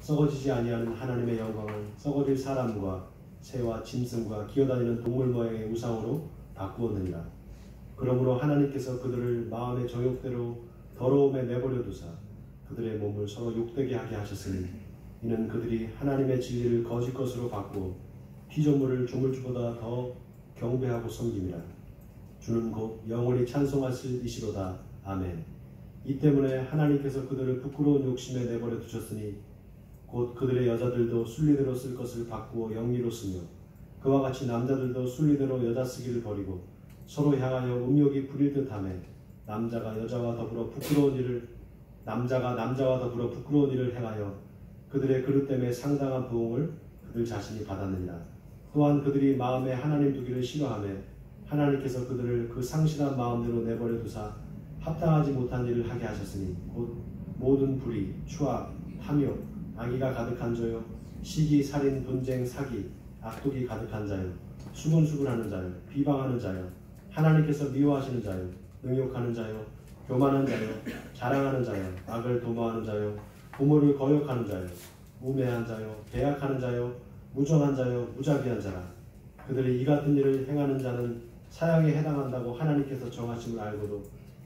썩어지지 아니하는 하나님의 영광을 썩어질 사람과 새와 짐승과 기어다니는 동물 모양의 우상으로 바꾸었느니라. 그러므로 하나님께서 그들을 마음의 정욕대로 더러움에 내버려 두사 그들의 몸을 서로 욕되게 하게 하셨으니 이는 그들이 하나님의 진리를 거짓 것으로 바꾸어 피조물을 조물주보다 더 경배하고 섬김이라. 주는 곧 영원히 찬송하실 이시로다. 아멘. 이 때문에 하나님께서 그들을 부끄러운 욕심에 내버려 두셨으니 곧 그들의 여자들도 순리대로 쓸 것을 바꾸어 영리로 쓰며 그와 같이 남자들도 순리대로 여자 쓰기를 버리고 서로 향하여 음욕이 부릴 듯하며 남자가 남자와 더불어 부끄러운 일을 행하여 그들의 그릇됨에 상당한 부흥을 그들 자신이 받았느니라. 또한 그들이 마음에 하나님 두기를 싫어하며 하나님께서 그들을 그 상실한 마음대로 내버려 두사 합당하지 못한 일을 하게 하셨으니 곧 모든 불의, 추악, 탐욕, 악의가 가득한 자요, 시기, 살인, 분쟁, 사기, 악독이 가득한 자요, 수군수군하는 자요, 비방하는 자요, 하나님께서 미워하시는 자요, 능욕하는 자요, 교만한 자요, 자랑하는 자요, 악을 도모하는 자요, 부모를 거역하는 자요, 우매한 자요, 배약하는 자요, 무정한 자요, 무자비한 자라. 그들이 이 같은 일을 행하는 자는 사형에 해당한다고 하나님께서 정하심을 알고도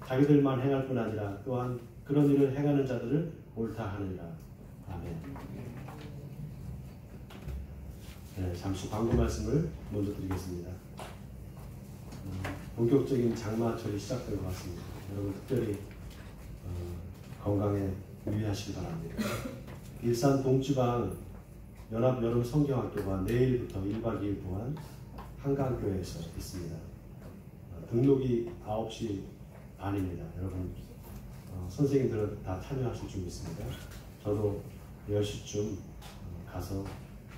자기들만 행할 뿐 아니라 또한 그런 일을 행하는 자들을 옳다 하느니라. 아멘. 네, 잠시 광고 말씀을 먼저 드리겠습니다. 본격적인 장마철이 시작된 것 같습니다. 여러분 특별히 건강에 유의하시기 바랍니다. 일산 동지방 연합 여름 성경학교가 내일부터 1박 2일 동안 한강교회에서 있습니다. 등록이 9시 반입니다. 여러분 선생님들은 다 참여하실 줄 믿습니다. 저도 10시쯤 가서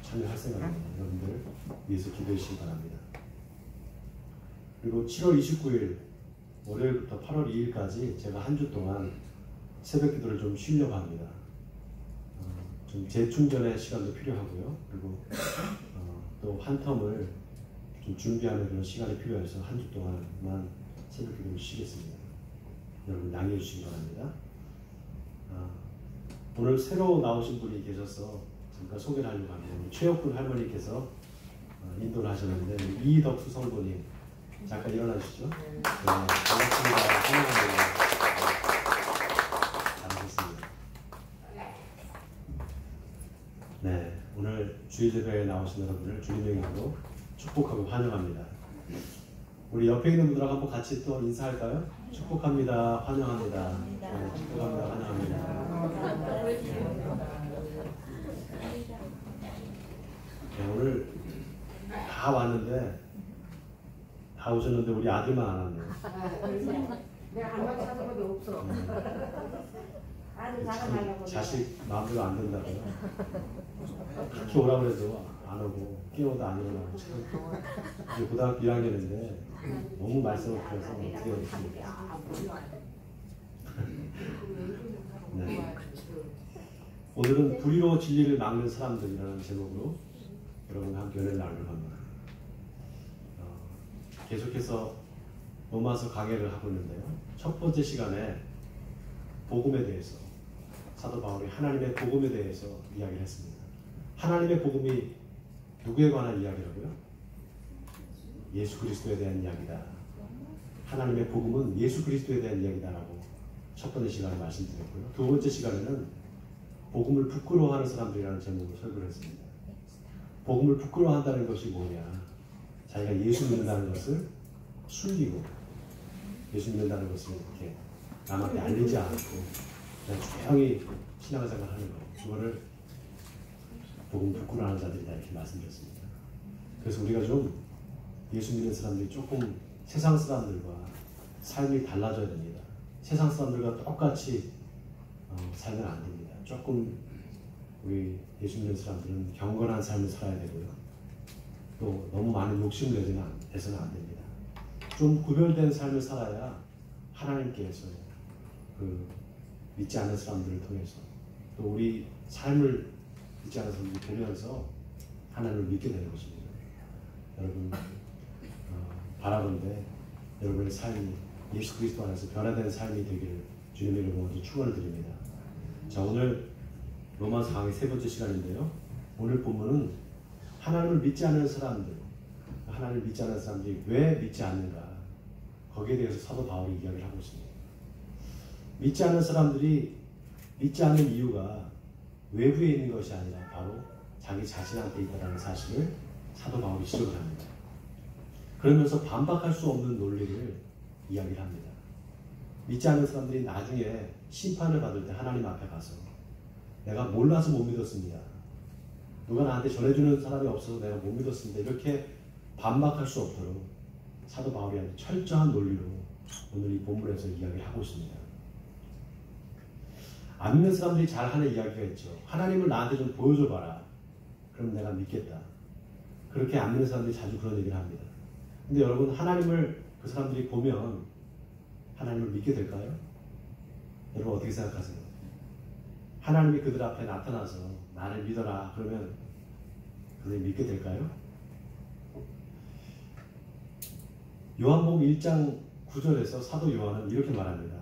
참여할 생각입니다. 여러분들 위해서 기도해 주시기 바랍니다. 그리고 7월 29일 월요일부터 8월 2일까지 제가 한 주 동안 새벽 기도를 좀 쉬려고 합니다. 좀 재충전의 시간도 필요하고요. 그리고 또 한 텀을 좀 준비하는 그런 시간이 필요해서 한 주 동안만 새벽 기도를 쉬겠습니다. 여러분 양해해 주시기 바랍니다. 오늘 새로 나오신 분이 계셔서 잠깐 소개를 하려고 합니다. 최혁군 할머니께서 인도를 하셨는데 이덕수 성도님 잠깐 일어나 주시죠. 네, 반갑습니다. 환영합니다. 잘하셨습니다. 네, 오늘 주일예배에 나오신 여러분들 주님의 이름으로 축복하고 환영합니다. 우리 옆에 있는 분들하고 한번 같이 또 인사할까요? 축복합니다. 환영합니다. 네, 축복합니다. 환영합니다. 네, 오늘 다 왔는데 다 오셨는데 우리 아들만 안 왔네요. 내가 한 마디 찾아봐도 없어. 아들 자랑하려고. 자식 마음대로 안 된다고요. 그렇게 오라고 해도 안 오고 깨워도 안 일어나고 참. 이제 고등학교 1학년인데 너무 말씀을 드려서 어떻게 하겠습니까? 네. 오늘은 불의로 진리를 막는 사람들이라는 제목으로 여러분과 함께 은혜를 나누려고 합니다. 계속해서 로마서 강해를 하고 있는데요. 첫 번째 시간에 복음에 대해서 사도 바울이 하나님의 복음에 대해서 이야기를 했습니다. 하나님의 복음이 누구에 관한 이야기라고요? 예수 그리스도에 대한 이야기다. 하나님의 복음은 예수 그리스도에 대한 이야기다라고 첫 번째 시간에 말씀드렸고요. 두 번째 시간에는 복음을 부끄러워하는 사람들이라는 제목으로 설교를 했습니다. 복음을 부끄러워한다는 것이 뭐냐? 자기가 예수 믿는다는 것을 숨기고 예수 믿는다는 것을 이렇게 남한테 알리지 않고 그냥 조용히 신앙생활 하는 거. 그거를 복음 부끄러워하는 자들이다 이렇게 말씀드렸습니다. 그래서 우리가 좀 예수 믿는 사람들이 조금 세상 사람들과 삶이 달라져야 됩니다. 세상 사람들과 똑같이 살면 안 됩니다. 조금 우리 예수 믿는 사람들은 경건한 삶을 살아야 되고요. 또 너무 많은 욕심을 내서는 안 됩니다. 좀 구별된 삶을 살아야 하나님께서 그 믿지 않는 사람들을 통해서 또 우리 삶을 믿지 않는 사람들이 보면서 하나님을 믿게 되는 것입니다. 여러분 바라본데 여러분의 삶이 예수 그리스도 안에서 변화된 삶이 되기를 주님의 이름으로 축원을 드립니다. 자, 오늘 로마서 강의 세 번째 시간인데요. 오늘 본문은 하나님을 믿지 않는 사람들, 하나님을 믿지 않는 사람들이 왜 믿지 않는가, 거기에 대해서 사도 바울이 이야기를 하고 있습니다. 믿지 않는 사람들이 믿지 않는 이유가 외부에 있는 것이 아니라 바로 자기 자신한테 있다는 사실을 사도 바울이 지적을 합니다. 그러면서 반박할 수 없는 논리를 이야기를 합니다. 믿지 않는 사람들이 나중에 심판을 받을 때 하나님 앞에 가서 내가 몰라서 못 믿었습니다. 누가 나한테 전해주는 사람이 없어서 내가 못 믿었습니다. 이렇게 반박할 수 없도록 사도 바울이 아주 철저한 논리로 오늘 이 본문에서 이야기를 하고 있습니다. 안 믿는 사람들이 잘하는 이야기가 있죠. 하나님을 나한테 좀 보여줘봐라. 그럼 내가 믿겠다. 그렇게 안 믿는 사람들이 자주 그런 얘기를 합니다. 근데 여러분, 하나님을 그 사람들이 보면 하나님을 믿게 될까요? 여러분 어떻게 생각하세요? 하나님이 그들 앞에 나타나서 나를 믿어라 그러면 그들이 믿게 될까요? 요한복음 1장 9절에서 사도 요한은 이렇게 말합니다.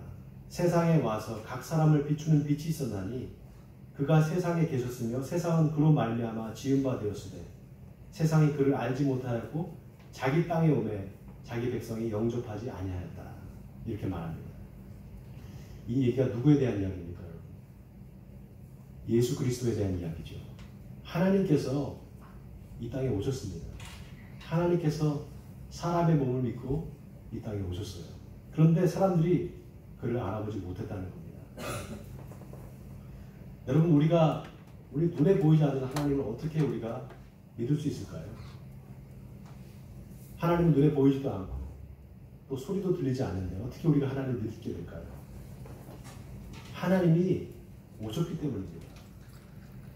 세상에 와서 각 사람을 비추는 빛이 있었나니 그가 세상에 계셨으며 세상은 그로 말미암아 지은 바 되었으되 세상이 그를 알지 못하였고 자기 땅에 오매 자기 백성이 영접하지 아니하였다. 이렇게 말합니다. 이 얘기가 누구에 대한 이야기입니까? 여러분? 예수 그리스도에 대한 이야기죠. 하나님께서 이 땅에 오셨습니다. 하나님께서 사람의 몸을 믿고 이 땅에 오셨어요. 그런데 사람들이 그를 알아보지 못했다는 겁니다. 여러분, 우리 눈에 보이지 않는 하나님을 어떻게 우리가 믿을 수 있을까요? 하나님은 눈에 보이지도 않고 또 소리도 들리지 않는데 어떻게 우리가 하나님을 믿게 될까요? 하나님이 오셨기 때문입니다.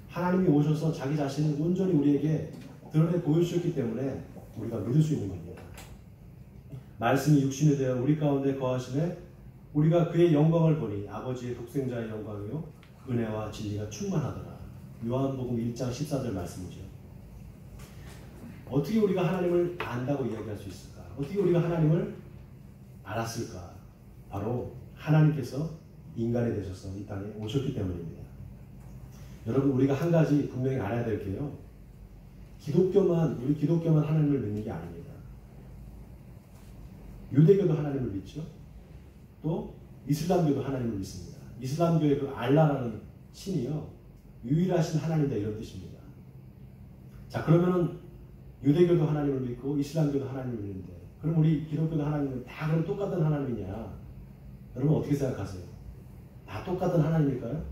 하나님이 오셔서 자기 자신을 온전히 우리에게 드러내 보여주셨기 때문에 우리가 믿을 수 있는 겁니다. 말씀이 육신이 되어 우리 가운데 거하시매 우리가 그의 영광을 보니 아버지의 독생자의 영광이요 은혜와 진리가 충만하더라. 요한복음 1장 14절 말씀이죠. 어떻게 우리가 하나님을 안다고 이야기할 수 있을까? 어떻게 우리가 하나님을 알았을까? 바로 하나님께서 인간이 되셔서 이 땅에 오셨기 때문입니다. 여러분, 우리가 한 가지 분명히 알아야 될 게요. 우리 기독교만 하나님을 믿는 게 아닙니다. 유대교도 하나님을 믿죠. 또 이슬람교도 하나님을 믿습니다. 이슬람교의 그 알라라는 신이요, 유일하신 하나님이다 이런 뜻입니다. 자, 그러면은 유대교도 하나님을 믿고 이슬람교도 하나님을 믿는데 그럼 우리 기독교도 하나님은 다 그럼 똑같은 하나님이냐? 여러분 어떻게 생각하세요? 다 똑같은 하나님일까요?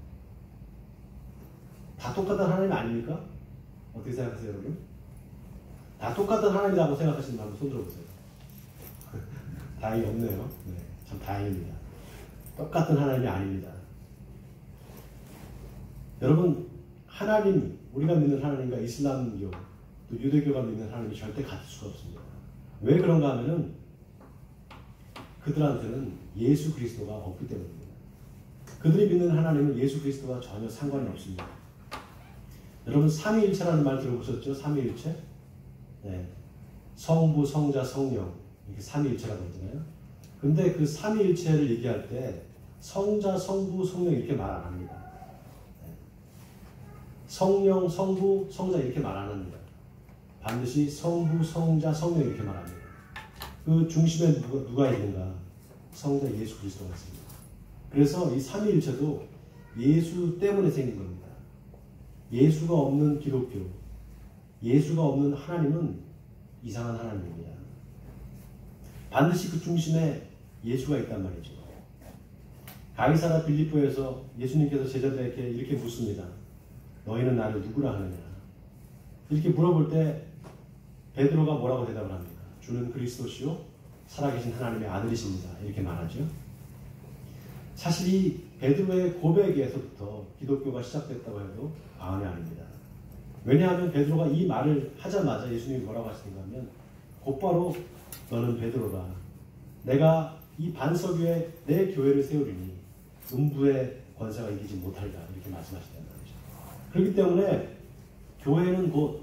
다 똑같은 하나님 아닙니까? 어떻게 생각하세요, 여러분? 다 똑같은 하나님이라고 생각하시는 분들 손 들어보세요. 다행히 없네요. 네, 참 다행입니다. 똑같은 하나님이 아닙니다. 여러분, 하나님, 우리가 믿는 하나님과 이슬람교, 또 유대교가 믿는 하나님이 절대 같을 수가 없습니다. 왜 그런가 하면은 그들한테는 예수 그리스도가 없기 때문입니다. 그들이 믿는 하나님은 예수 그리스도와 전혀 상관이 없습니다. 여러분, 삼위일체라는 말 들어보셨죠? 삼위일체? 네. 성부, 성자, 성령, 이렇게 삼위일체라고 하잖아요. 근데 그 삼위일체를 얘기할 때 성자, 성부, 성령 이렇게 말 안 합니다. 네. 성령, 성부, 성자 이렇게 말 안 합니다. 반드시 성부, 성자, 성령 이렇게 말합니다. 그 중심에 누가 있는가? 성자 예수 그리스도가 있습니다. 그래서 이 삼위일체도 예수 때문에 생긴 겁니다. 예수가 없는 기독교, 예수가 없는 하나님은 이상한 하나님입니다. 반드시 그 중심에 예수가 있단 말이죠. 가이사라 빌립보에서 예수님께서 제자들에게 이렇게 묻습니다. 너희는 나를 누구라 하느냐? 이렇게 물어볼 때 베드로가 뭐라고 대답을 합니까? 주는 그리스도시요 살아계신 하나님의 아들이십니다. 이렇게 말하죠. 사실 이 베드로의 고백에서부터 기독교가 시작됐다고 해도 과언이 아닙니다. 왜냐하면 베드로가 이 말을 하자마자 예수님이 뭐라고 하시는가 하면 곧바로 너는 베드로라. 내가 이 반석 위에 내 교회를 세우리니 음부의 권세가 이기지 못하리라. 이렇게 말씀하시단 말이죠. 그렇기 때문에 교회는 곧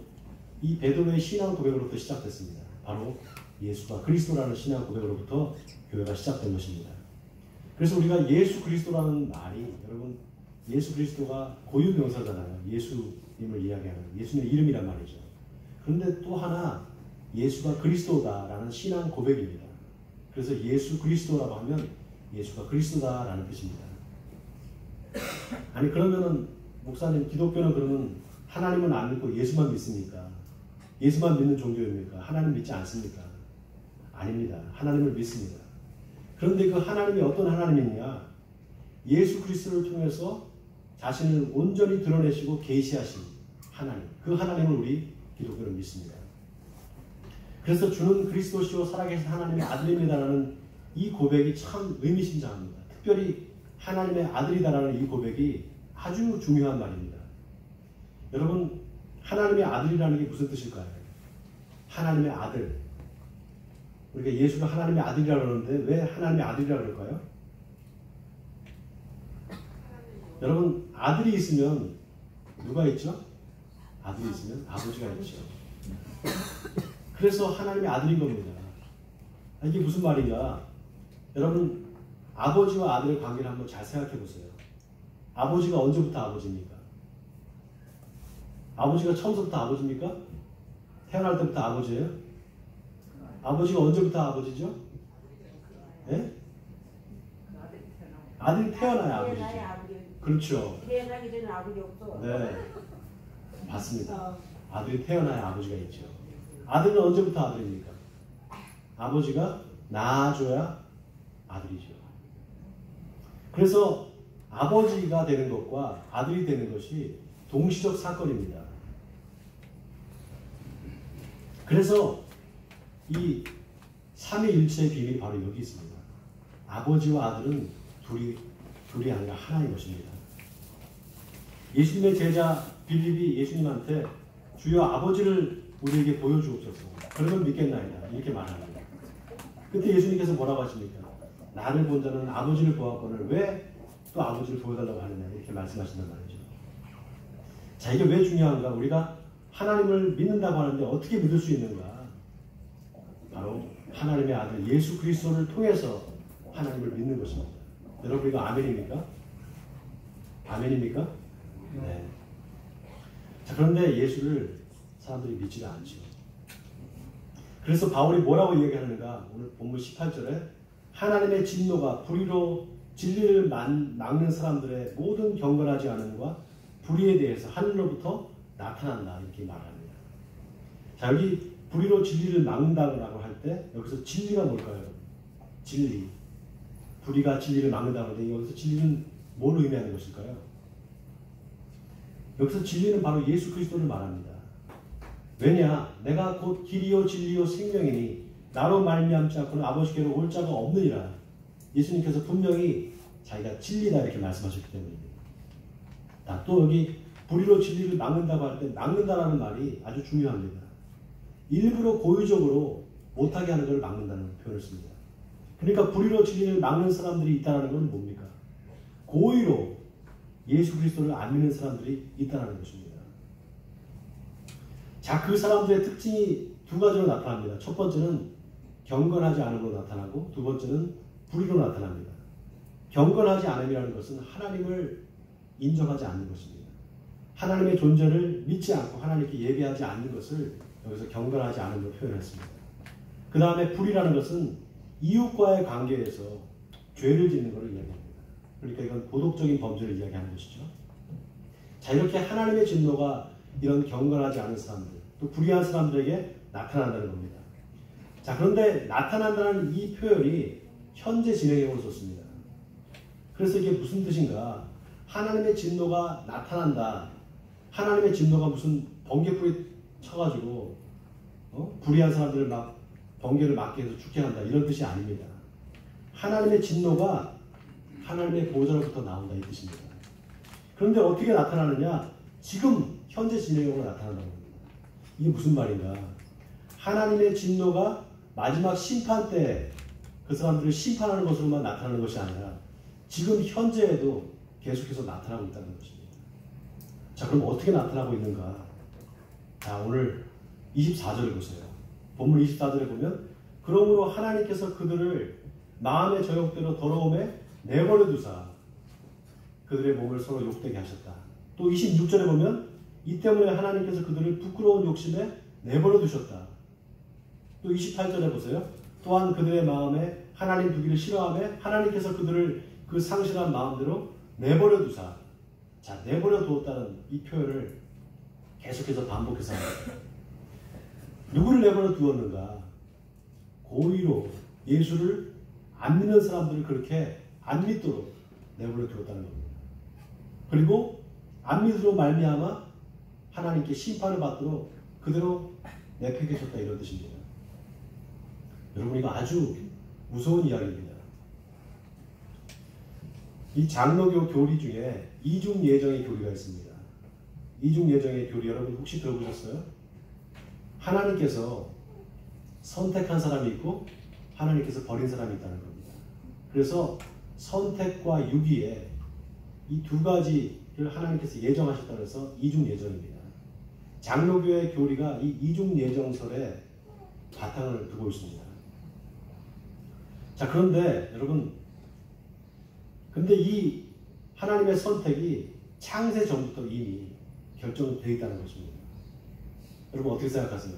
이 베드로의 신앙 고백으로부터 시작됐습니다. 바로 예수가 그리스도라는 신앙 고백으로부터 교회가 시작된 것입니다. 그래서 우리가 예수 그리스도라는 말이 여러분 예수 그리스도가 고유명사잖아요. 예수님을 이야기하는 예수님의 이름이란 말이죠. 그런데 또 하나 예수가 그리스도다라는 신앙 고백입니다. 그래서 예수 그리스도라고 하면 예수가 그리스도다라는 뜻입니다. 아니 그러면은 목사님 기독교는 그러면 하나님은 안 믿고 예수만 믿습니까? 예수만 믿는 종교입니까? 하나님 믿지 않습니까? 아닙니다. 하나님을 믿습니다. 그런데 그 하나님이 어떤 하나님이냐? 예수 그리스도를 통해서 자신을 온전히 드러내시고 계시하신 하나님. 그 하나님을 우리 기독교는 믿습니다. 그래서 주는 그리스도시요 살아계신 하나님의 아들입니다라는 이 고백이 참 의미심장합니다. 특별히 하나님의 아들이다라는 이 고백이 아주 중요한 말입니다. 여러분 하나님의 아들이라는 게 무슨 뜻일까요? 하나님의 아들. 우리가 예수가 하나님의 아들이라고 그러는데 왜 하나님의 아들이라고 그럴까요? 여러분 아들이 있으면 누가 있죠? 아들이 있으면 아버지가 있죠. 그래서 하나님의 아들인 겁니다. 이게 무슨 말인가? 여러분 아버지와 아들의 관계를 한번 잘 생각해 보세요. 아버지가 언제부터 아버지입니까? 아버지가 처음부터 아버지입니까? 태어날 때부터 아버지예요? 아버지가 언제부터 아버지죠? 예? 아들이 태어나야 아버지죠. 그렇죠. 태어나기 전에 아버지 없어. 네, 맞습니다. 아들이 태어나야 아버지가 있죠. 아들은 언제부터 아들입니까? 아버지가 낳아줘야 아들이죠. 그래서 아버지가 되는 것과 아들이 되는 것이 동시적 사건입니다. 그래서 이 삼위일체의 비밀이 바로 여기 있습니다. 아버지와 아들은 둘이 아니라 하나인 것입니다. 예수님의 제자 빌립이 예수님한테 주여 아버지를 우리에게 보여주옵소서. 그러면 믿겠나이다. 이렇게 말합니다. 그때 예수님께서 뭐라고 하십니까? 나를 본 자는 아버지를 보았거늘 왜 또 아버지를 보여달라고 하느냐 이렇게 말씀하신단 말이죠. 자, 이게 왜 중요한가? 우리가 하나님을 믿는다고 하는데 어떻게 믿을 수 있는가? 바로 하나님의 아들 예수 그리스도를 통해서 하나님을 믿는 것입니다. 여러분 이거 아멘입니까? 아멘입니까? 네. 자, 그런데 예수를 사람들이 믿지가 않죠. 그래서 바울이 뭐라고 이야기하는가? 오늘 본문 18절에 하나님의 진노가 불의로 진리를 막는 사람들의 모든 경건하지 않음과 불의에 대해서 하늘로부터 나타난다 이렇게 말합니다. 자, 여기 불의로 진리를 막는다고 할 때 여기서 진리가 뭘까요? 진리. 불의가 진리를 막는다고 하는데 여기서 진리는 뭘 의미하는 것일까요? 여기서 진리는 바로 예수 그리스도를 말합니다. 왜냐? 내가 곧 길이요 진리요 생명이니 나로 말미암지 않고는 아버지께로 올 자가 없느니라. 예수님께서 분명히 자기가 진리다 이렇게 말씀하셨기 때문입니다. 또 여기 불의로 진리를 막는다고 할 때 막는다라는 말이 아주 중요합니다. 일부러 고의적으로 못하게 하는 걸 막는다는 표현을 씁니다. 그러니까 불의로 진리를 막는 사람들이 있다는 건 뭡니까? 고의로 예수 그리스도를 안 믿는 사람들이 있다는 것입니다. 자, 그 사람들의 특징이 두 가지로 나타납니다. 첫 번째는 경건하지 않음으로 나타나고 두 번째는 불의로 나타납니다. 경건하지 않음이라는 것은 하나님을 인정하지 않는 것입니다. 하나님의 존재를 믿지 않고 하나님께 예배하지 않는 것을 여기서 경건하지 않음으로 표현했습니다. 그 다음에 불의라는 것은 이웃과의 관계에서 죄를 짓는 것을 이야기합니다. 그러니까 이건 도덕적인 범죄를 이야기하는 것이죠. 자, 이렇게 하나님의 진노가 이런 경건하지 않은 사람들, 또 불의한 사람들에게 나타난다는 겁니다. 자, 그런데 나타난다는 이 표현이 현재 진행형으로 썼습니다. 그래서 이게 무슨 뜻인가? 하나님의 진노가 나타난다. 하나님의 진노가 무슨 번개불이 쳐가지고 불의한 사람들을 막 번개를 맞게 해서 죽게 한다 이런 뜻이 아닙니다. 하나님의 진노가 하나님의 보좌로부터 나온다 이 뜻입니다. 그런데 어떻게 나타나느냐? 지금 현재 진행형으로 나타난다고 합니다. 이게 무슨 말인가? 하나님의 진노가 마지막 심판 때 그 사람들을 심판하는 것으로만 나타나는 것이 아니라 지금 현재에도 계속해서 나타나고 있다는 것입니다. 자, 그럼 어떻게 나타나고 있는가? 자, 오늘 24절을 보세요. 본문 24절에 보면 그러므로 하나님께서 그들을 마음의 저욕대로 더러움에 내버려 두사 그들의 몸을 서로 욕되게 하셨다. 또 26절에 보면 이 때문에 하나님께서 그들을 부끄러운 욕심에 내버려 두셨다. 또 28절에 보세요. 또한 그들의 마음에 하나님 두기를 싫어하며 하나님께서 그들을 그 상실한 마음대로 내버려 두사. 자, 내버려 두었다는 이 표현을 계속해서 반복해서 합니다. 누구를 내버려 두었는가? 고의로 예수를 안 믿는 사람들을 그렇게 안 믿도록 내버려 두었다는 겁니다. 그리고 안 믿으로 말미암아 하나님께 심판을 받도록 그대로 내팽개쳤다 이런 뜻입니다. 여러분 이거 아주 무서운 이야기입니다. 이 장로교 교리 중에 이중 예정의 교리가 있습니다. 이중 예정의 교리 여러분 혹시 들어보셨어요? 하나님께서 선택한 사람이 있고 하나님께서 버린 사람이 있다는 겁니다. 그래서 선택과 유기에 이 두 가지를 하나님께서 예정하셨다고 해서 이중 예정입니다. 장로교의 교리가 이 이중 예정설에 바탕을 두고 있습니다. 자, 그런데 여러분, 근데 이 하나님의 선택이 창세 전부터 이미 결정되어 있다는 것입니다. 여러분 어떻게 생각하세요?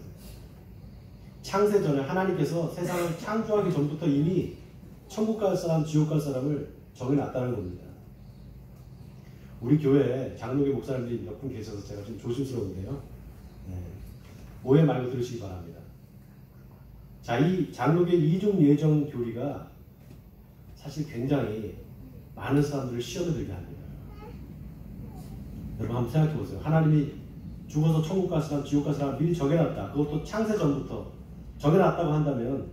창세 전에 하나님께서 세상을 창조하기 전부터 이미 천국 갈 사람, 지옥 갈 사람을 정해놨다는 겁니다. 우리 교회에 장로교 목사님들이 몇 분 계셔서 제가 좀 조심스러운데요. 네. 오해 말고 들으시기 바랍니다. 자, 이 장로교의 이중 예정 교리가 사실 굉장히 많은 사람들을 시험에 들게 합니다. 여러분 한번 생각해 보세요. 하나님이 죽어서 천국 갈 사람, 지옥 갈 사람 미리 정해놨다. 그것도 창세 전부터 정해놨다고 한다면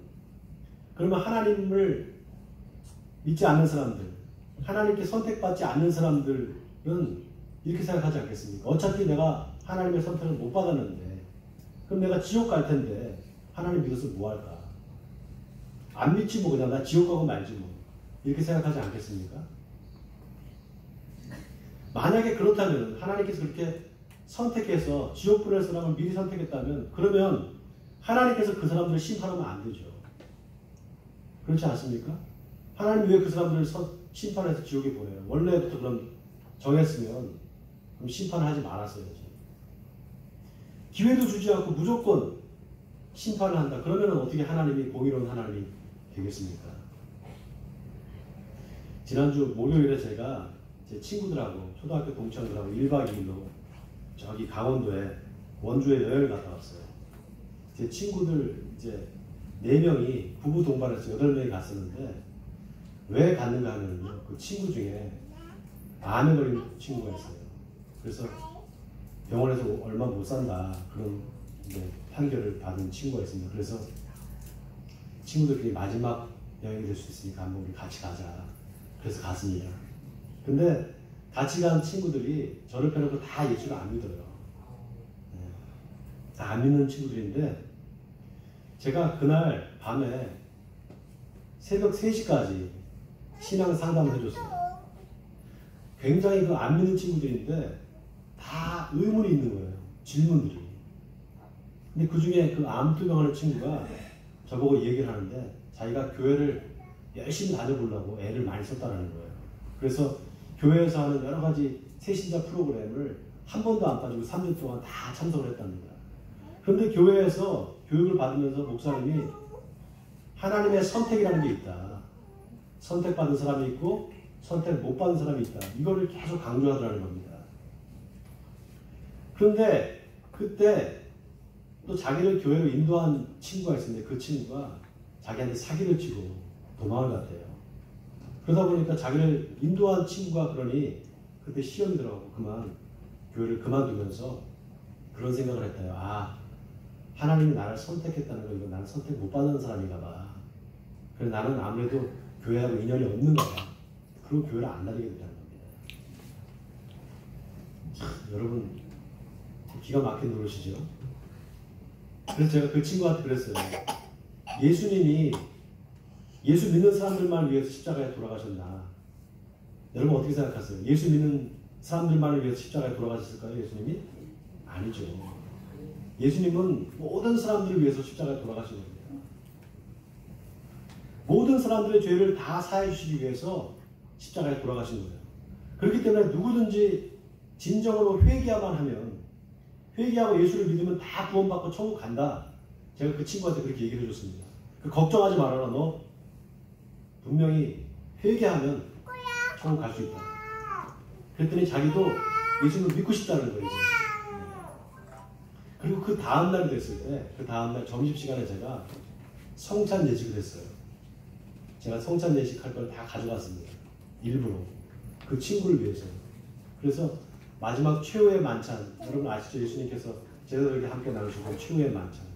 그러면 하나님을 믿지 않는 사람들, 하나님께 선택받지 않는 사람들은 이렇게 생각하지 않겠습니까? 어차피 내가 하나님의 선택을 못 받았는데 그럼 내가 지옥 갈 텐데 하나님 믿어서 뭐 할까? 안 믿지 뭐 그냥 나 지옥 가고 말지 뭐 이렇게 생각하지 않겠습니까? 만약에 그렇다면 하나님께서 그렇게 선택해서 지옥 보낼 사람을 미리 선택했다면 그러면 하나님께서 그 사람들을 심판하면 안 되죠. 그렇지 않습니까? 하나님 왜 그 사람들을 심판해서 지옥에 보내요? 원래부터 그럼 정했으면 그럼 심판을 하지 말았어야지. 기회도 주지 않고 무조건 심판을 한다. 그러면 어떻게 하나님이 공의로운 하나님이 되겠습니까? 지난주 목요일에 제가 제 친구들하고 초등학교 동창들하고 1박 2일로 저기 강원도에 원주에 여행을 갔다 왔어요. 제 친구들 이제 4명이 부부 동반해서 8명이 갔었는데 왜 갔는가 하면요. 그 친구 중에 암에 걸린 친구가 있어요. 그래서 병원에서 얼마 못 산다 그런 이제 판결을 받은 친구가 있습니다. 그래서 친구들끼리 마지막 여행이 될 수 있으니까 한번 우리 같이 가자. 그래서 갔습니다. 근데 같이 간 친구들이 저를 빼놓고 다 예수를 안 믿어요. 다 안 믿는 친구들인데 제가 그날 밤에 새벽 3시까지 신앙 상담을 해줬어요. 굉장히 그 안 믿는 친구들인데 다 의문이 있는 거예요. 질문들이. 근데 그 중에 그 암투병하는 친구가 저보고 얘기를 하는데 자기가 교회를 열심히 다녀보려고 애를 많이 썼다는 거예요. 그래서 교회에서 하는 여러 가지 새신자 프로그램을 한 번도 안 빠지고 3년 동안 다 참석을 했답니다. 그런데 교회에서 교육을 받으면서 목사님이 하나님의 선택이라는 게 있다. 선택받은 사람이 있고 선택 못 받은 사람이 있다. 이거를 계속 강조하더라는 겁니다. 그런데 그때 또 자기를 교회로 인도한 친구가 있었는데 그 친구가 자기한테 사기를 치고 도망을 갔대요. 그러다 보니까 자기를 인도한 친구가 그러니 그때 시험이 들어가고 교회를 그만두면서 그런 생각을 했대요. 아, 하나님이 나를 선택했다는 거 이거 나는 선택 못 받는 사람인가 봐. 그래서 나는 아무래도 교회하고 인연이 없는가 봐. 그리고 교회를 안 다니게 된다는 겁니다. 참, 여러분 기가 막힌 노릇이죠. 그래서 제가 그 친구한테 그랬어요. 예수님이 예수 믿는 사람들만 위해서 십자가에 돌아가셨나? 여러분 어떻게 생각하세요? 예수 믿는 사람들만을 위해서 십자가에 돌아가셨을까요? 예수님이? 아니죠. 예수님은 모든 사람들을 위해서 십자가에 돌아가신 겁니다. 모든 사람들의 죄를 다 사해 주시기 위해서 십자가에 돌아가신 거예요. 그렇기 때문에 누구든지 진정으로 회개야만 하면, 회개하고 예수를 믿으면 다 구원받고 천국 간다. 제가 그 친구한테 그렇게 얘기를 해줬습니다. 걱정하지 말아라. 너 분명히 회개하면 천국 갈 수 있다. 그랬더니 자기도 예수님을 믿고 싶다는 거예요. 이제. 그리고 그 다음날이 됐을 때, 그 다음날 점심시간에 제가 성찬 예식을 했어요. 제가 성찬 예식할 걸 다 가져갔습니다. 일부러. 그 친구를 위해서. 그래서 마지막 최후의 만찬, 여러분 아시죠? 예수님께서 제자들에게 함께 나누시고 최후의 만찬.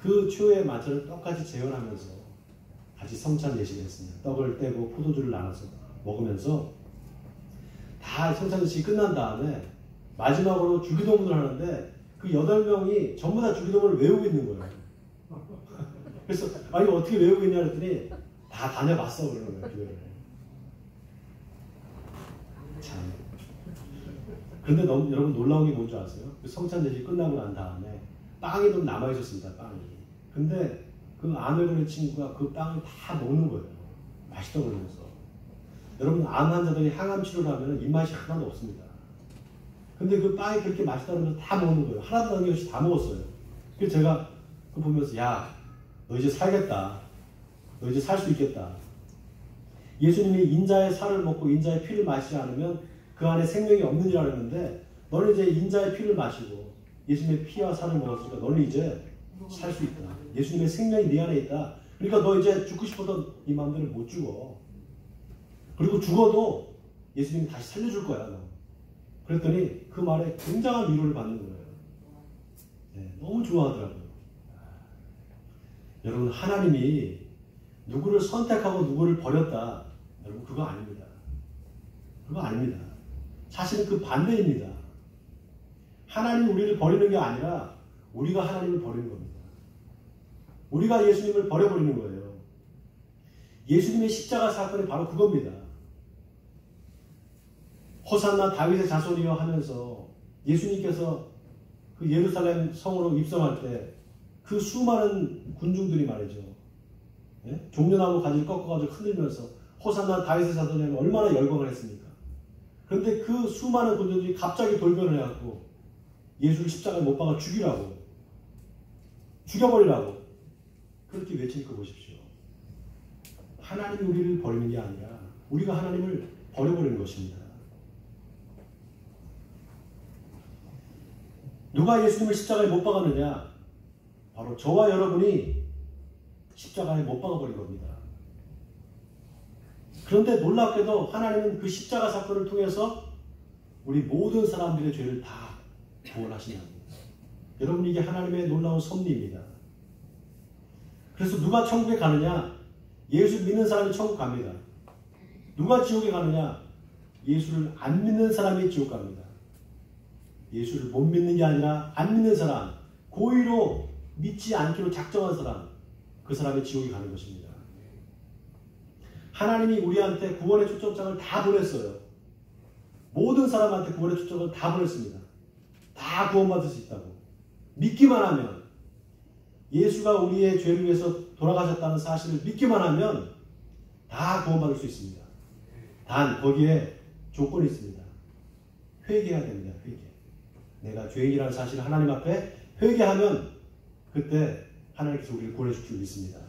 그 최후의 만찬을 똑같이 재현하면서 같이 성찬 예식을 했습니다. 떡을 떼고 포도주를 나눠서 먹으면서 다 성찬 예식이 끝난 다음에 마지막으로 주기도문을 하는데 그 8명이 전부 다 주기도문을 외우고 있는 거예요. 그래서 아니 어떻게 외우고 있냐 그랬더니 다 다녀봤어 그러는 거예요. 교회를. 참. 그런데 너무 여러분 놀라운 게 뭔지 아세요? 그 성찬 예식 끝나고 난 다음에 빵이 좀 남아 있었습니다. 빵이. 근데 그 암혈의 친구가 그 빵을 다 먹는 거예요. 맛있다 그러면서. 여러분 암 환자들이 항암 치료를 하면 입맛이 하나도 없습니다. 근데 그 빵이 그렇게 맛있다 그러면서 다 먹는 거예요. 하나도 남김없이 다 먹었어요. 그래서 제가 그거 보면서 야, 너 이제 살겠다. 너 이제 살 수 있겠다. 예수님이 인자의 살을 먹고 인자의 피를 마시지 않으면 그 안에 생명이 없느니라 했는데 너는 이제 인자의 피를 마시고 예수님의 피와 살을 먹었으니까 너는 이제 살 수 있다. 예수님의 생명이 네 안에 있다. 그러니까 너 이제 죽고 싶어도 네 마음대로 못 죽어. 그리고 죽어도 예수님이 다시 살려줄 거야. 너. 그랬더니 그 말에 굉장한 위로를 받는 거예요. 네, 너무 좋아하더라고요. 여러분 하나님이 누구를 선택하고 누구를 버렸다. 여러분 그거 아닙니다. 그거 아닙니다. 사실은 그 반대입니다. 하나님이 우리를 버리는 게 아니라 우리가 하나님을 버리는 겁니다. 우리가 예수님을 버려버리는 거예요. 예수님의 십자가 사건이 바로 그겁니다. 호산나 다윗의 자손이여 하면서 예수님께서 그 예루살렘 성으로 입성할 때 그 수많은 군중들이 말이죠. 예? 종려나무 가지를 꺾어가지고 흔들면서 호산나 다윗의 자손이여 얼마나 열광을 했습니까? 그런데 그 수많은 군중들이 갑자기 돌변을 해갖고 예수를 십자가에 못 박아 죽이라고, 죽여버리라고 그렇게 외칠 거 보십시오. 하나님이 우리를 버리는 게 아니라 우리가 하나님을 버려버리는 것입니다. 누가 예수님을 십자가에 못 박았느냐? 바로 저와 여러분이 십자가에 못 박아버린 겁니다. 그런데 놀랍게도 하나님은 그 십자가 사건을 통해서 우리 모든 사람들의 죄를 다 구원하신답니다. 여러분 이게 하나님의 놀라운 섭리입니다. 그래서 누가 천국에 가느냐? 예수 믿는 사람이 천국 갑니다. 누가 지옥에 가느냐? 예수를 안 믿는 사람이 지옥 갑니다. 예수를 못 믿는 게 아니라 안 믿는 사람, 고의로 믿지 않기로 작정한 사람, 그 사람이 지옥에 가는 것입니다. 하나님이 우리한테 구원의 초청장을 다 보냈어요. 모든 사람한테 구원의 초청을 다 보냈습니다. 다 구원받을 수 있다고. 믿기만 하면, 예수가 우리의 죄를 위해서 돌아가셨다는 사실을 믿기만 하면 다 구원받을 수 있습니다. 단 거기에 조건이 있습니다. 회개해야 됩니다. 회개. 내가 죄인이라는 사실을 하나님 앞에 회개하면 그때 하나님께서 우리를 구원해 줄 줄 믿습니다.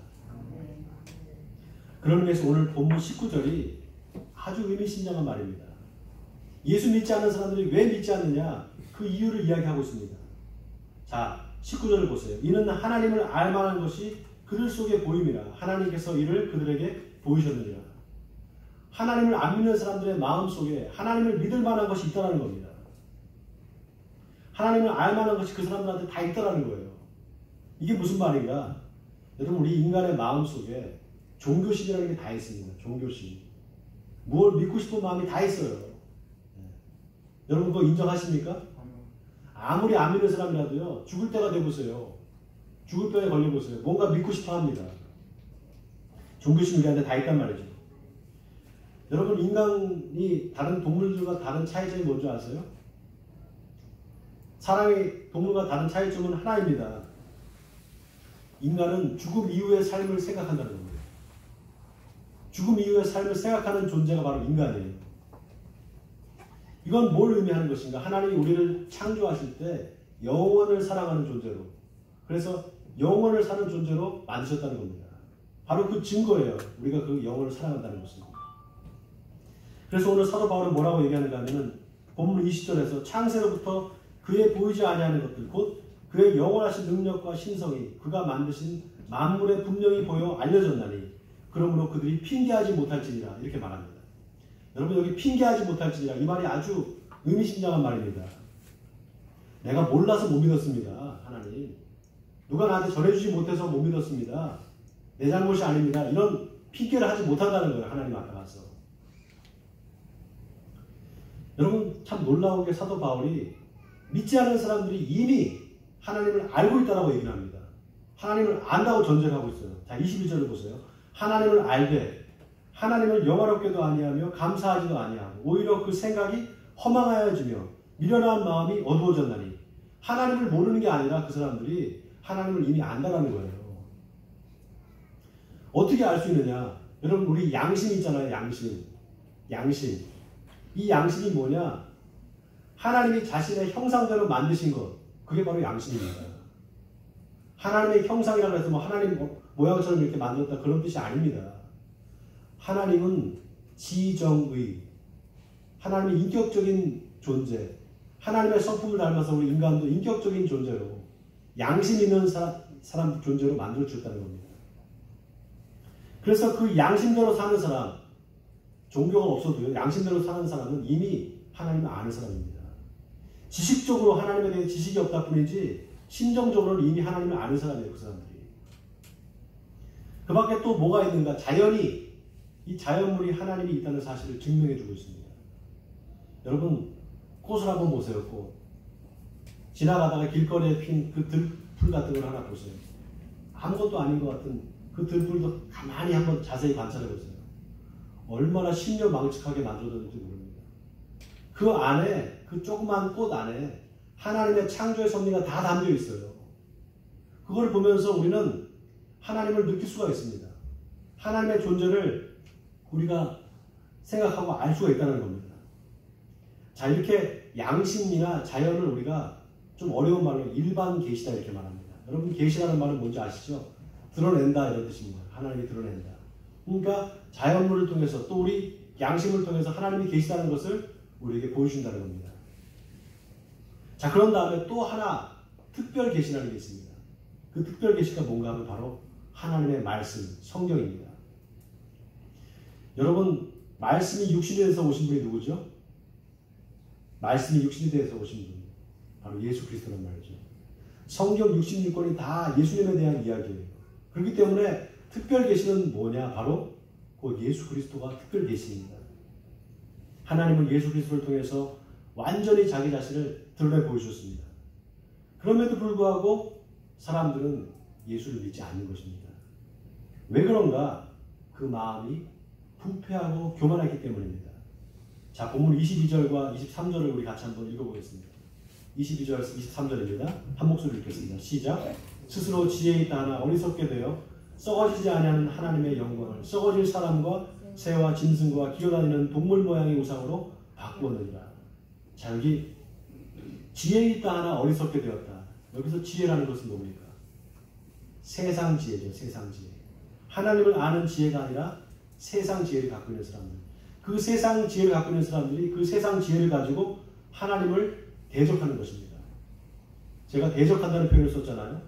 그런 의미에서 오늘 본문 19절이 아주 의미심장한 말입니다. 예수 믿지 않는 사람들이 왜 믿지 않느냐? 그 이유를 이야기하고 있습니다. 자, 19절을 보세요. 이는 하나님을 알만한 것이 그들 속에 보임이라. 하나님께서 이를 그들에게 보이셨느니라. 하나님을 안 믿는 사람들의 마음 속에 하나님을 믿을 만한 것이 있다는 겁니다. 하나님을 알 만한 것이 그 사람들한테 다 있다는 거예요. 이게 무슨 말인가? 여러분 우리 인간의 마음 속에 종교심이라는 게 다 있습니다. 종교심. 무엇을 믿고 싶은 마음이 다 있어요. 네. 여러분 그거 인정하십니까? 아무리 안 믿는 사람이라도요. 죽을 때가 돼보세요. 죽을 병에 걸려보세요. 뭔가 믿고 싶어 합니다. 종교심이 우리한테 다 있단 말이죠. 여러분 인간이 다른 동물들과 다른 차이점이 뭔지 아세요? 사람이 동물과 다른 차이점은 하나입니다. 인간은 죽음 이후의 삶을 생각한다는 겁니다. 죽음 이후의 삶을 생각하는 존재가 바로 인간이에요. 이건 뭘 의미하는 것인가? 하나님이 우리를 창조하실 때 영원을 사랑하는 존재로, 그래서 영원을 사는 존재로 만드셨다는 겁니다. 바로 그 증거예요. 우리가 그 영원을 사랑한다는 것은. 그래서 오늘 사도 바울은 뭐라고 얘기하는가 하면은 본문 20절에서 창세로부터 그의 보이지 아니하는 것들 곧 그의 영원하신 능력과 신성이 그가 만드신 만물에 분명히 보여 알려졌나니 그러므로 그들이 핑계하지 못할지니라 이렇게 말합니다. 여러분 여기 핑계하지 못할지니라 이 말이 아주 의미심장한 말입니다. 내가 몰라서 못 믿었습니다. 하나님. 누가 나한테 전해주지 못해서 못 믿었습니다. 내 잘못이 아닙니다. 이런 핑계를 하지 못한다는 거예요. 하나님 앞에 가서. 여러분 참 놀라우게 사도 바울이 믿지 않는 사람들이 이미 하나님을 알고 있다고 얘기를 합니다. 하나님을 안다고 전제를 하고 있어요. 자 21절을 보세요. 하나님을 알되 하나님을 영화롭게도 아니하며 감사하지도 아니하고 오히려 그 생각이 허망하여지며 미련한 마음이 어두워졌나니 하나님을 모르는 게 아니라 그 사람들이 하나님을 이미 안다라는 거예요. 어떻게 알 수 있느냐? 여러분 우리 양심 있잖아요. 양심. 이 양심이 뭐냐? 하나님이 자신의 형상대로 만드신 것. 그게 바로 양심입니다. 하나님의 형상이라고 해서 뭐 하나님 모양처럼 이렇게 만들었다 그런 뜻이 아닙니다. 하나님은 지정의, 하나님의 인격적인 존재, 하나님의 성품을 닮아서 우리 인간도 인격적인 존재로 양심 있는 사람 존재로 만들어 주셨다는 겁니다. 그래서 그 양심대로 사는 사람, 종교가 없어도요, 양심대로 사는 사람은 이미 하나님을 아는 사람입니다. 지식적으로 하나님에 대해 지식이 없다 뿐이지 심정적으로는 이미 하나님을 아는 사람이에요. 그 사람들이. 그 밖에 또 뭐가 있는가? 자연이, 이 자연물이 하나님이 있다는 사실을 증명해 주고 있습니다. 여러분 꽃을 한번 보세요. 꽃. 지나가다가 길거리에 핀 그 들풀 같은 걸 하나 보세요. 아무것도 아닌 것 같은 그 들풀도 가만히 한번 자세히 관찰해 보세요. 얼마나 신묘망측하게 만들어졌는지 모릅니다. 그 안에, 그 조그만 꽃 안에 하나님의 창조의 섭리가 다 담겨 있어요. 그걸 보면서 우리는 하나님을 느낄 수가 있습니다. 하나님의 존재를 우리가 생각하고 알 수가 있다는 겁니다. 자, 이렇게 양심이나 자연을 우리가 좀 어려운 말로 일반 계시다 이렇게 말합니다. 여러분 계시라는 말은 뭔지 아시죠? 드러낸다 이런 뜻입니다. 하나님이 드러낸다. 그러니까 자연물을 통해서 또 우리 양심을 통해서 하나님이 계시다는 것을 우리에게 보여준다는 겁니다. 자, 그런 다음에 또 하나 특별 계시라는 게 있습니다. 그 특별 계시가 뭔가 하면 바로 하나님의 말씀, 성경입니다. 여러분 말씀이 육신이 돼서 오신 분이 누구죠? 말씀이 육신이 돼서 오신 분, 바로 예수 그리스도란 말이죠. 성경 66권이 다 예수님에 대한 이야기예요. 그렇기 때문에 특별 계시는 뭐냐? 바로 그 예수 그리스도가 특별 계시입니다. 하나님은 예수 그리스도를 통해서 완전히 자기 자신을 드러내 보여주셨습니다. 그럼에도 불구하고 사람들은 예수를 믿지 않는 것입니다. 왜 그런가? 그 마음이 부패하고 교만하기 때문입니다. 자, 본문 22절과 23절을 우리 같이 한번 읽어보겠습니다. 22절, 23절입니다. 한 목소리 읽겠습니다. 시작. 스스로 지혜 있다 하나 어리석게 되어 썩어지지 아니하는 하나님의 영광을 썩어질 사람과 새와 짐승과 기어다니는 동물 모양의 우상으로 바꾸었느니라. 자, 여기 지혜 있다 하나 어리석게 되었다. 여기서 지혜라는 것은 뭡니까? 세상 지혜죠. 세상 지혜. 하나님을 아는 지혜가 아니라 세상 지혜를 갖고 있는 사람들. 그 세상 지혜를 갖고 있는 사람들이 그 세상 지혜를 가지고 하나님을 대적하는 것입니다. 제가 대적한다는 표현을 썼잖아요.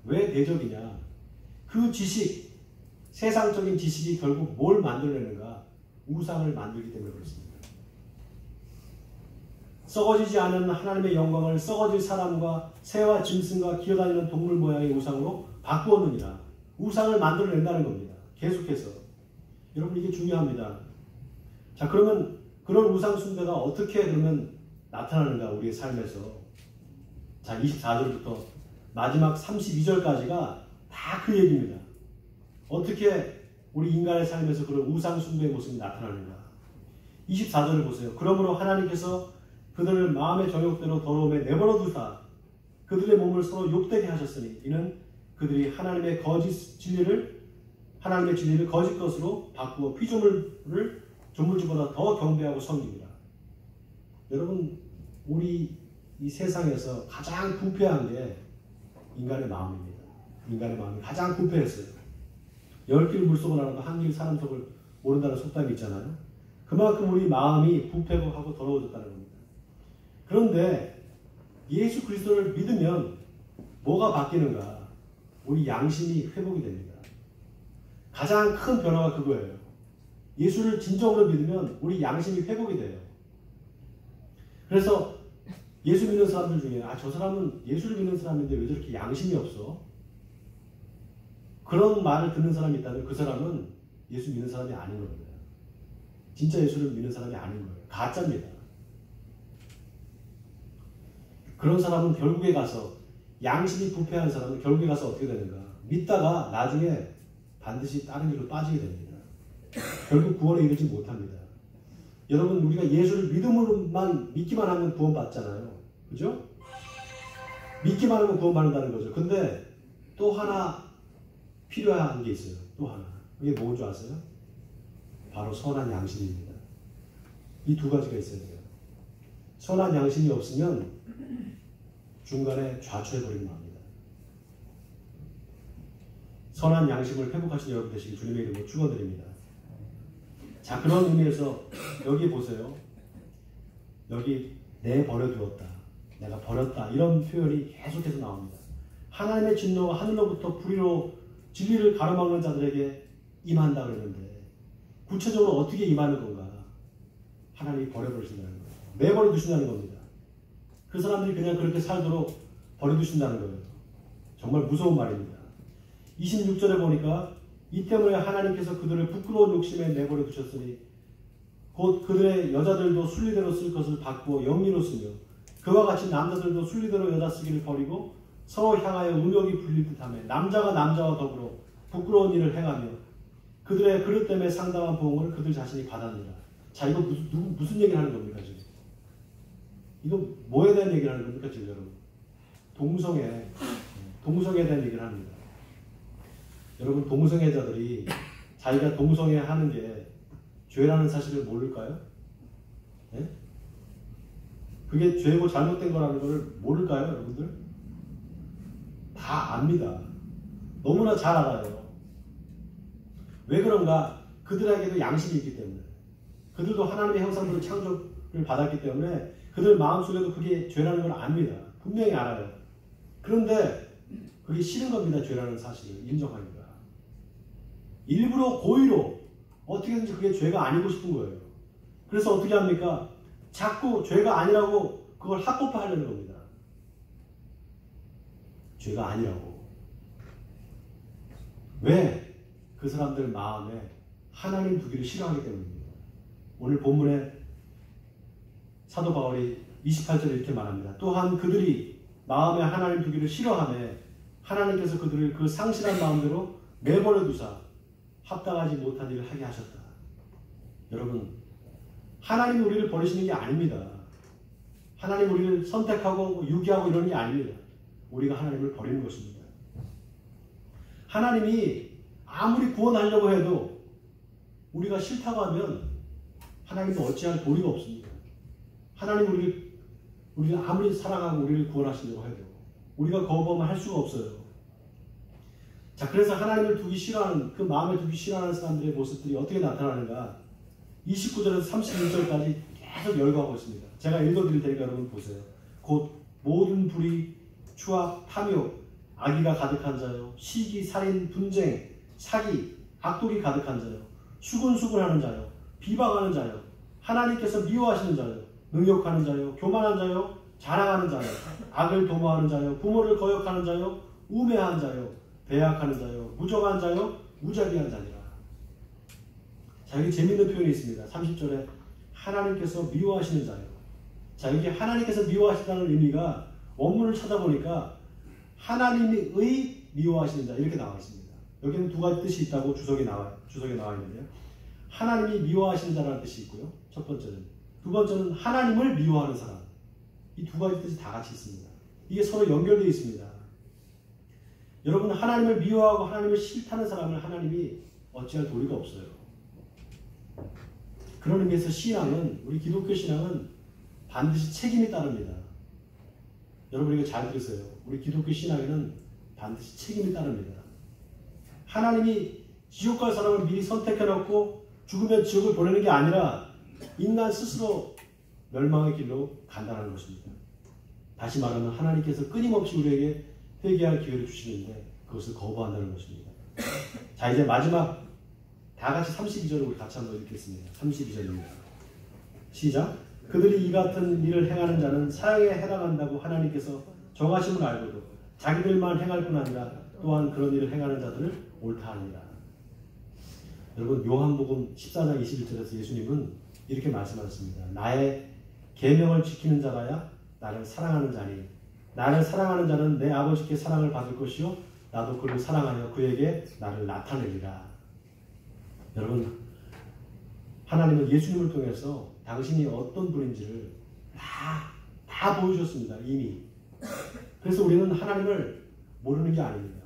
왜 대적이냐? 그 지식, 세상적인 지식이 결국 뭘 만들어내는가? 우상을 만들기 때문에 그렇습니다. 썩어지지 않은 하나님의 영광을 썩어질 사람과 새와 짐승과 기어다니는 동물 모양의 우상으로 바꾸었느니라. 우상을 만들어낸다는 겁니다. 계속해서. 여러분 이게 중요합니다. 자, 그러면 그런 우상 숭배가 어떻게 그러면 나타나는가 우리의 삶에서. 자, 24절부터 마지막 32절까지가 다 그 얘기입니다. 어떻게 우리 인간의 삶에서 그런 우상 숭배의 모습이 나타나는가. 24절을 보세요. 그러므로 하나님께서 그들을 마음의 정욕대로 더러움에 내버려 두사 그들의 몸을 서로 욕되게 하셨으니 이는 그들이 하나님의 진리를 거짓 것으로 바꾸어 피조물을 조물주보다 더 경배하고 섬깁니다. 여러분, 우리 이 세상에서 가장 부패한 게 인간의 마음입니다. 인간의 마음이 가장 부패했어요. 10길 물속을 알아도 한 길 사람 속을 모른다는 속담이 있잖아요. 그만큼 우리 마음이 부패하고 더러워졌다는 겁니다. 그런데 예수 그리스도를 믿으면 뭐가 바뀌는가? 우리 양심이 회복이 됩니다. 가장 큰 변화가 그거예요. 예수를 진정으로 믿으면 우리 양심이 회복이 돼요. 그래서 예수 믿는 사람들 중에 저 사람은 예수를 믿는 사람인데 왜 저렇게 양심이 없어? 그런 말을 듣는 사람이 있다면 그 사람은 예수 믿는 사람이 아닌 겁니다. 진짜 예수를 믿는 사람이 아닌 거예요. 가짜입니다. 그런 사람은 결국에 가서 양심이 부패한 사람은 결국에 가서 어떻게 되는가? 믿다가 나중에 반드시 다른 길로 빠지게 됩니다. 결국 구원에 이르지 못합니다. 여러분, 우리가 예수를 믿기만 하면 구원받잖아요. 그죠? 믿기만 하면 구원받는다는 거죠. 근데 또 하나 필요한 게 있어요. 또 하나. 그게 뭔 줄 아세요? 바로 선한 양심입니다. 이 두 가지가 있어야 돼요. 선한 양심이 없으면 중간에 좌초해버리는 겁니다. 선한 양심을 회복하신 여러분 되시길 주님의 이름으로 축원드립니다. 자, 그런 의미에서 여기 보세요. 여기 내버려두었다, 내가 버렸다, 이런 표현이 계속해서 나옵니다. 하나님의 진노가 하늘로부터 불의로 진리를 가로막는 자들에게 임한다 그러는데 구체적으로 어떻게 임하는 건가? 하나님이 버려버리신다는 거예요. 내버려 두신다는 겁니다. 그 사람들이 그냥 그렇게 살도록 버려두신다는 거예요. 정말 무서운 말입니다. 26절에 보니까 이 때문에 하나님께서 그들을 부끄러운 욕심에 내버려 두셨으니 곧 그들의 여자들도 순리대로 쓸 것을 바꾸어 영리로 쓰며 그와 같이 남자들도 순리대로 여자 쓰기를 버리고 서로 향하여 음욕이 불릴 듯하며 남자가 남자와 더불어 부끄러운 일을 행하며 그들의 그릇 때문에 상당한 보응을 그들 자신이 받았느니라. 자, 이거 무슨 얘기를 하는 겁니까 지금? 이거 뭐에 대한 얘기를 하는 겁니까 지금 여러분? 동성애에 대한 얘기를 합니다. 여러분, 동성애자들이 자기가 동성애 하는 게 죄라는 사실을 모를까요? 네? 그게 죄고 잘못된 거라는 걸 모를까요, 여러분들? 다 압니다. 너무나 잘 알아요. 왜 그런가? 그들에게도 양심이 있기 때문에. 그들도 하나님의 형상대로 창조를 받았기 때문에 그들 마음속에도 그게 죄라는 걸 압니다. 분명히 알아요. 그런데 그게 싫은 겁니다. 죄라는 사실을 인정하기가. 일부러 고의로 어떻게든지 그게 죄가 아니고 싶은 거예요. 그래서 어떻게 합니까? 자꾸 죄가 아니라고 그걸 합법화하려는 겁니다. 죄가 아니라고. 왜? 그 사람들 마음에 하나님 두기를 싫어하기 때문입니다. 오늘 본문에 사도 바울이 28절에 이렇게 말합니다. 또한 그들이 마음에 하나님 두기를 싫어하며 하나님께서 그들을 그 상실한 마음대로 내버려 두사 합당하지 못한 일을 하게 하셨다. 여러분, 하나님이 우리를 버리시는 게 아닙니다. 하나님 우리를 선택하고 유기하고 이러는 게 아닙니다. 우리가 하나님을 버리는 것입니다. 하나님이 아무리 구원하려고 해도 우리가 싫다고 하면 하나님은 어찌할 도리가 없습니다. 하나님 우리를 아무리 사랑하고 우리를 구원하시려고 해도 우리가 거부하면 할 수가 없어요. 자, 그래서 하나님을 두기 싫어하는, 그 마음에 두기 싫어하는 사람들의 모습들이 어떻게 나타나는가? 29절에서 31절까지 계속 열거하고 있습니다. 제가 읽어드릴 테니까 여러분 보세요. 곧 모든 불의, 추악, 탐욕, 악의가 가득한 자요, 시기, 살인, 분쟁, 사기, 악독이 가득한 자요, 수군수군하는 자요, 비방하는 자요, 하나님께서 미워하시는 자요, 능욕하는 자요, 교만한 자요, 자랑하는 자요, 악을 도모하는 자요, 부모를 거역하는 자요, 우매한 자요, 배약하는 자요, 무정한 자요, 무자비한 자니라. 자, 여기 재밌는 표현이 있습니다. 30절에 하나님께서 미워하시는 자요. 자, 여기 하나님께서 미워하신다는 의미가 원문을 찾아보니까 하나님의 미워하시는 자 이렇게 나와 있습니다. 여기는 두 가지 뜻이 있다고 주석에 나와 있는데요. 하나님이 미워하시는 자라는 뜻이 있고요. 첫 번째는. 두 번째는 하나님을 미워하는 사람. 이 두 가지 뜻이 다 같이 있습니다. 이게 서로 연결되어 있습니다. 여러분, 하나님을 미워하고 하나님을 싫다는 사람을 하나님이 어찌할 도리가 없어요. 그런 의미에서 신앙은, 우리 기독교 신앙은 반드시 책임이 따릅니다. 여러분 이거 잘 들으세요. 우리 기독교 신앙에는 반드시 책임이 따릅니다. 하나님이 지옥 갈 사람을 미리 선택해놓고 죽으면 지옥을 보내는 게 아니라 인간 스스로 멸망의 길로 간다는 것입니다. 다시 말하면 하나님께서 끊임없이 우리에게 회개할 기회를 주시는데 그것을 거부한다는 것입니다. 자, 이제 마지막 다 같이 32절을 우리 같이 한번 읽겠습니다. 32절입니다. 시작. 그들이 이 같은 일을 행하는 자는 사형에 해당한다고 하나님께서 정하심을 알고도 자기들만 행할 뿐 아니라 또한 그런 일을 행하는 자들을 옳다 하니라. 여러분 요한복음 14장 21절에서 예수님은 이렇게 말씀하셨습니다. 나의 계명을 지키는 자라야 나를 사랑하는 자니 나를 사랑하는 자는 내 아버지께 사랑을 받을 것이요 나도 그를 사랑하여 그에게 나를 나타내리라. 여러분 하나님은 예수님을 통해서 당신이 어떤 분인지를 다 보여주셨습니다. 이미. 그래서 우리는 하나님을 모르는 게 아닙니다.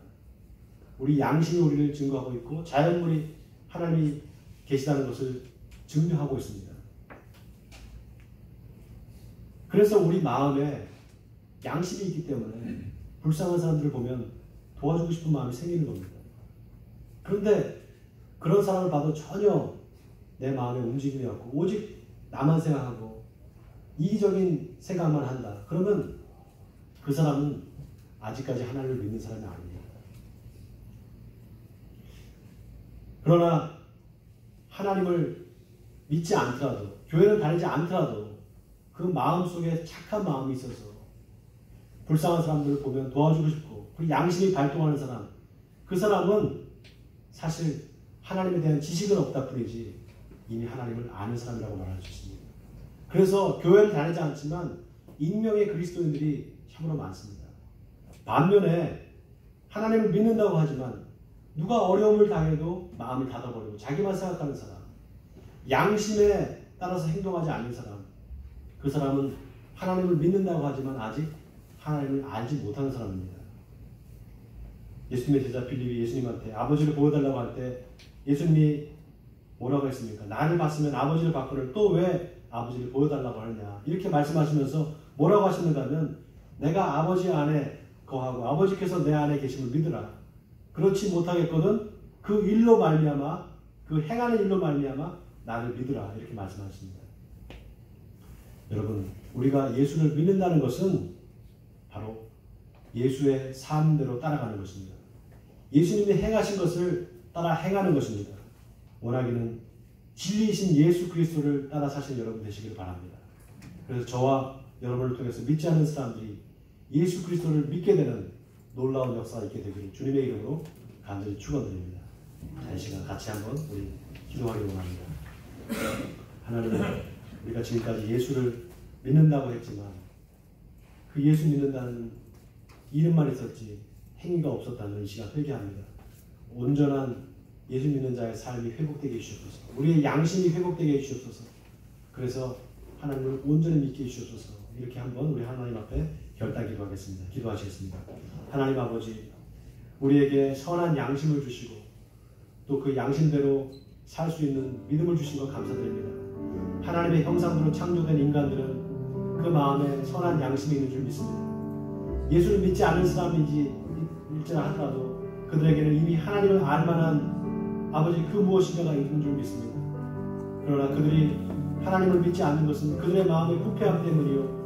우리 양심이 우리를 증거하고 있고 자연물이 하나님이 계시다는 것을 증명하고 있습니다. 그래서 우리 마음에 양심이 있기 때문에 불쌍한 사람들을 보면 도와주고 싶은 마음이 생기는 겁니다. 그런데 그런 사람을 봐도 전혀 내 마음에 움직임이 없고 오직 나만 생각하고 이기적인 생각만 한다. 그러면 그 사람은 아직까지 하나님을 믿는 사람이 아닙니다. 그러나 하나님을 믿지 않더라도 교회를 다니지 않더라도 그 마음속에 착한 마음이 있어서 불쌍한 사람들을 보면 도와주고 싶고 그 양심이 발동하는 사람 그 사람은 사실 하나님에 대한 지식은 없다 뿐이지 이미 하나님을 아는 사람이라고 말할 수 있습니다. 그래서 교회를 다니지 않지만 익명의 그리스도인들이 참으로 많습니다. 반면에 하나님을 믿는다고 하지만 누가 어려움을 당해도 마음을 닫아버리고 자기만 생각하는 사람 양심에 따라서 행동하지 않는 사람 그 사람은 하나님을 믿는다고 하지만 아직 하나님을 알지 못하는 사람입니다. 예수님의 제자 빌립이 예수님한테 아버지를 보여달라고 할 때 예수님이 뭐라고 했습니까? 나를 봤으면 아버지를 봤거늘 또 왜 아버지를 보여달라고 하느냐 이렇게 말씀하시면서 뭐라고 하시는가 하면 내가 아버지 안에 거하고 아버지께서 내 안에 계심을 믿으라. 그렇지 못하겠거든 그 일로 말미암아 그 행하는 일로 말미암아 나를 믿으라 이렇게 말씀하십니다. 여러분 우리가 예수를 믿는다는 것은 바로 예수의 삶대로 따라가는 것입니다. 예수님이 행하신 것을 따라 행하는 것입니다. 원하기는 진리이신 예수 그리스도를 따라 사시는 여러분 되시길 바랍니다. 그래서 저와 여러분을 통해서 믿지 않는 사람들이 예수 그리스도를 믿게 되는 놀라운 역사가 있게 되기를 주님의 이름으로 간절히 축원드립니다. 자, 이 시간 같이 한번 우리 기도하기 원합니다. 하나님, 우리가 지금까지 예수를 믿는다고 했지만 그 예수 믿는다는 이름만 있었지 행위가 없었다는 이 시간 회개합니다. 온전한 예수 믿는 자의 삶이 회복되게 해주시옵소서. 우리의 양심이 회복되게 해주시옵소서. 그래서 하나님을 온전히 믿게 해주시옵소서. 이렇게 한번 우리 하나님 앞에 결단 기도하겠습니다. 기도하시겠습니다. 하나님 아버지, 우리에게 선한 양심을 주시고 또 그 양심대로 살 수 있는 믿음을 주신 것 감사드립니다. 하나님의 형상으로 창조된 인간들은 그 마음에 선한 양심이 있는 줄 믿습니다. 예수를 믿지 않는 사람인지 일지라 하더라도 그들에게는 이미 하나님을 알 만한 아버지 그 무엇인가가 있는 줄 믿습니다. 그러나 그들이 하나님을 믿지 않는 것은 그들의 마음의 부패함 때문이요